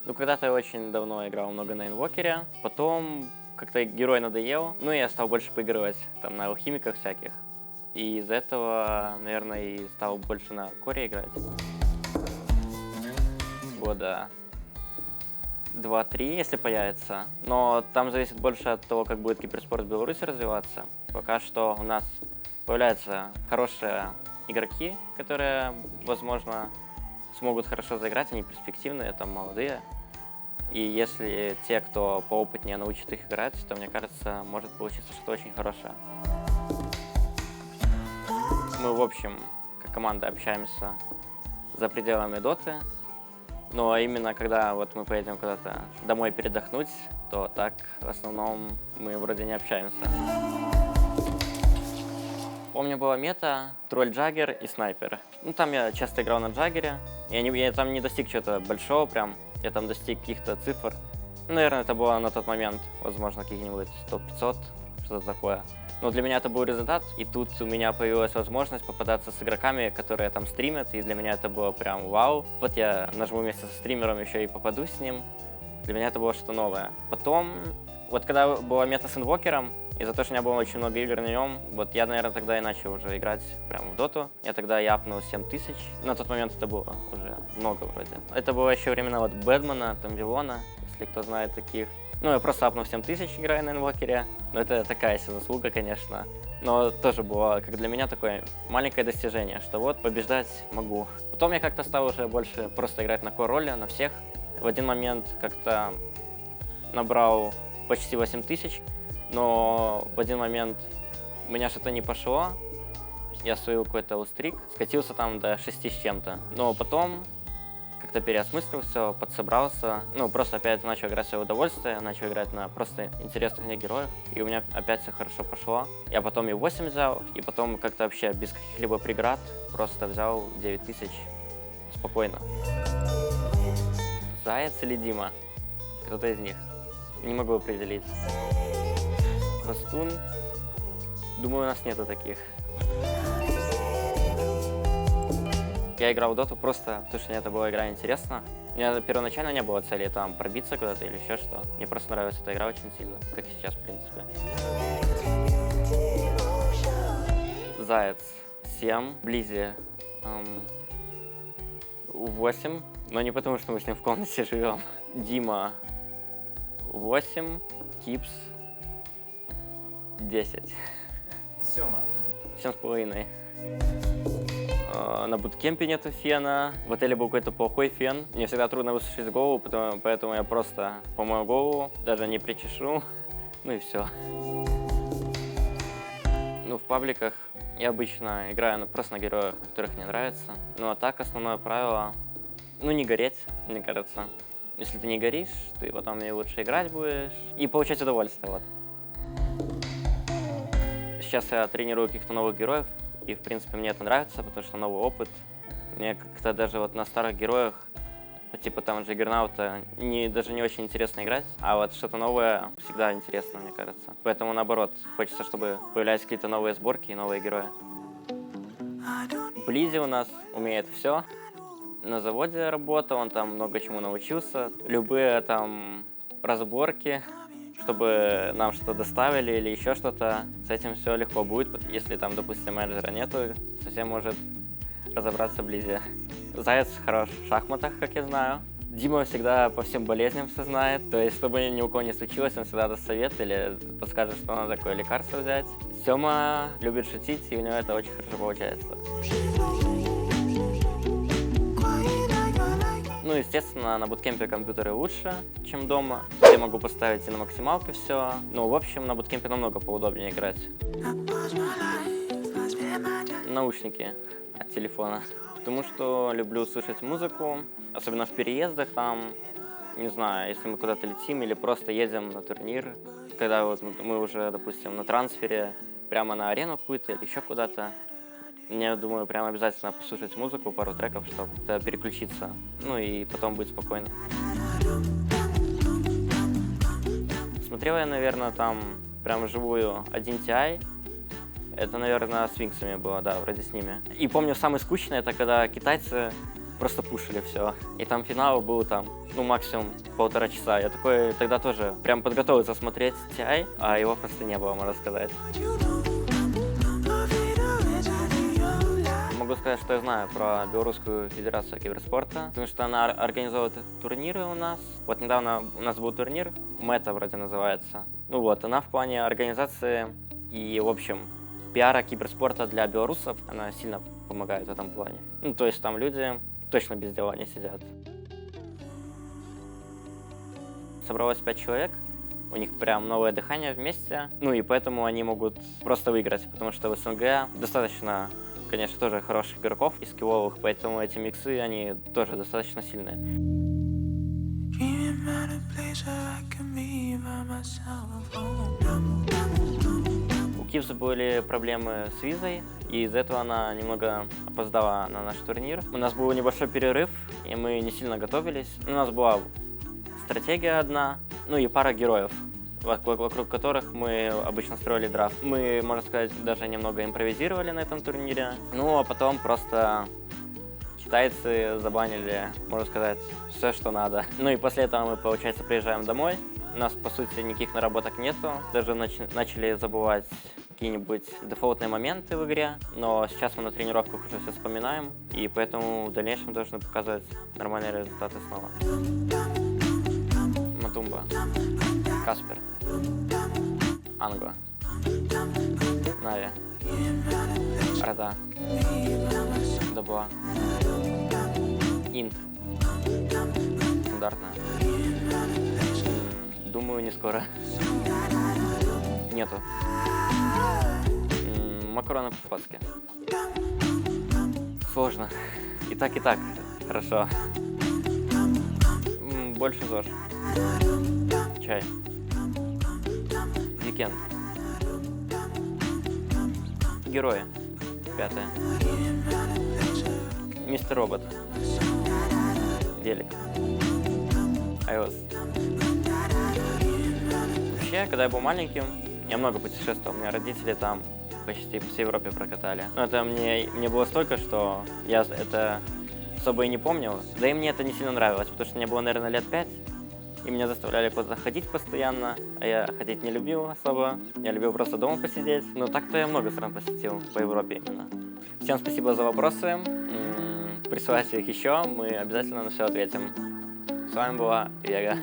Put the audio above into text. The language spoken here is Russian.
Ну, когда-то я очень давно играл много на инвокере, потом как-то герой надоел, ну, и я стал больше поигрывать там на алхимиках всяких. И из-за этого, наверное, и стал больше на коре играть. Года 2-3, если появится. Но там зависит больше от того, как будет киберспорт в Беларуси развиваться. Пока что у нас появляются хорошие игроки, которые, возможно, смогут хорошо заиграть, они перспективные, там молодые. И если те, кто поопытнее, научат их играть, то, мне кажется, может получиться что-то очень хорошее. Мы, в общем, как команда общаемся за пределами доты, но именно когда вот мы поедем куда-то домой передохнуть, то так в основном мы вроде не общаемся. Помню, была мета, тролль-джаггер и снайпер. Ну, там я часто играл на джаггере. Я там не достиг чего-то большого прям. Я там достиг каких-то цифр. Ну, наверное, это было на тот момент, возможно, каких-нибудь топ-500, что-то такое. Но для меня это был результат, и тут у меня появилась возможность попадаться с игроками, которые там стримят, и для меня это было прям вау. Вот я нажму вместе со стримером еще и попаду с ним. Для меня это было что-то новое. Потом, вот когда была мета с инвокером, из-за того, что у меня было очень много игр на нем, вот я, наверное, тогда и начал уже играть прямо в доту. Я тогда япнул 7000. На тот момент это было уже много вроде. Это было еще времена вот Бэдмана, там Вилона, если кто знает таких. Ну, я просто апнул 7000, играя на инвокере. Но это такая себе заслуга, конечно. Но тоже было, как для меня, такое маленькое достижение, что вот побеждать могу. Потом я как-то стал уже больше просто играть на кор-роле, на всех. В один момент как-то набрал почти 8000. Но в один момент у меня что-то не пошло, я словил какой-то устрик, скатился там до 6 с чем-то. Но потом как-то переосмыслил все, подсобрался, ну просто опять начал играть в свое удовольствие, начал играть на просто интересных мне героев, и у меня опять все хорошо пошло. Я потом и 8 взял, и потом как-то вообще без каких-либо преград просто взял 9000 спокойно. Заяц или Дима? Кто-то из них. Не могу определить. Растун. Думаю, у нас нету таких. Я играл в доту просто, потому что мне это была игра интересна. У меня первоначально не было цели там пробиться куда-то или еще что. Мне просто нравится эта игра очень сильно, как и сейчас, в принципе. Заяц 7, Близи 8, но не потому, что мы с ним в комнате живем. Дима 8, Кипс 10. Сёма. 7,5. На буткемпе нету фена. В отеле был какой-то плохой фен. Мне всегда трудно высушить голову, поэтому я просто помою голову, даже не причешу. Ну и все. Ну, в пабликах я обычно играю просто на героях, которых мне нравится. Ну а так основное правило, не гореть, мне кажется. Если ты не горишь, ты потом и лучше играть будешь и получать удовольствие, вот. Сейчас я тренирую каких-то новых героев, и, в принципе, мне это нравится, потому что новый опыт. Мне как-то даже вот на старых героях, типа там Джаггернаута, даже не очень интересно играть, а вот что-то новое всегда интересно, мне кажется. Поэтому, наоборот, хочется, чтобы появлялись какие-то новые сборки и новые герои. Близи у нас умеет все. На заводе работал, он там много чему научился. Любые там разборки, чтобы нам что-то доставили или еще что-то, с этим все легко будет. Если там, допустим, менеджера нету, совсем может разобраться Близи. Заяц хорош в шахматах, как я знаю. Дима всегда по всем болезням все знает. То есть, чтобы ни у кого не случилось, он всегда даст совет или подскажет, что надо такое лекарство взять. Сёма любит шутить, и у него это очень хорошо получается. Ну, естественно, на буткемпе компьютеры лучше, чем дома. Я могу поставить и на максималке все. Ну, в общем, на буткемпе намного поудобнее играть. Наушники от телефона. Потому что люблю слушать музыку, особенно в переездах там, не знаю, если мы куда-то летим или просто едем на турнир, когда вот мы уже, допустим, на трансфере прямо на арену какую-то или еще куда-то. Мне, думаю, прям обязательно послушать музыку, пару треков, чтобы переключиться, ну и потом быть спокойно. Смотрел я, наверное, там прям вживую 1 Ti. Это, наверное, с Винксами было, да, вроде с ними. И помню, самое скучное, это когда китайцы просто пушили все. И там финал был там, ну, максимум 1,5 часа. Я такой тогда тоже прям подготовился смотреть TI, а его просто не было, можно сказать. Могу сказать, что я знаю про Белорусскую федерацию киберспорта, потому что она организовывает турниры у нас. Вот недавно у нас был турнир, Мета вроде называется. Ну вот, она в плане организации и, в общем, пиара киберспорта для белорусов, она сильно помогает в этом плане. Ну, то есть там люди точно без дела не сидят. Собралось 5 человек, у них прям новое дыхание вместе, ну и поэтому они могут просто выиграть, потому что в СНГ достаточно, конечно, тоже хороших игроков и скилловых, поэтому эти миксы, они тоже достаточно сильные. У Кивс были проблемы с визой, и из-за этого она немного опоздала на наш турнир. У нас был небольшой перерыв, и мы не сильно готовились. У нас была стратегия одна, ну и пара героев, вокруг которых мы обычно строили драфт. Мы, можно сказать, даже немного импровизировали на этом турнире. Ну, а потом просто китайцы забанили, можно сказать, все, что надо. Ну и после этого мы, получается, приезжаем домой. У нас, по сути, никаких наработок нету. Даже начали забывать какие-нибудь дефолтные моменты в игре. Но сейчас мы на тренировках уже все вспоминаем. И поэтому в дальнейшем должны показывать нормальные результаты снова. Матумба. Каспер. Анго. Нави. Рада. Дабла. Инт. Стандартная. Думаю, не скоро. Нету. Макароны по-флотски. Сложно. И так, хорошо. Больше ЗОЖ. Чай. Викенд. Герои. 5-е. Мистер Робот. Велик. iOS. Вообще, когда я был маленьким, я много путешествовал. У меня родители там почти по всей Европе прокатали. Но это мне было столько, что я это особо и не помнил. Да и мне это не сильно нравилось, потому что мне было, наверное, лет 5. И меня заставляли куда-то ходить постоянно, а я ходить не любил особо. Я любил просто дома посидеть. Но так-то я много стран посетил по Европе именно. Всем спасибо за вопросы. Присылайте их еще, мы обязательно на все ответим. С вами была Вега.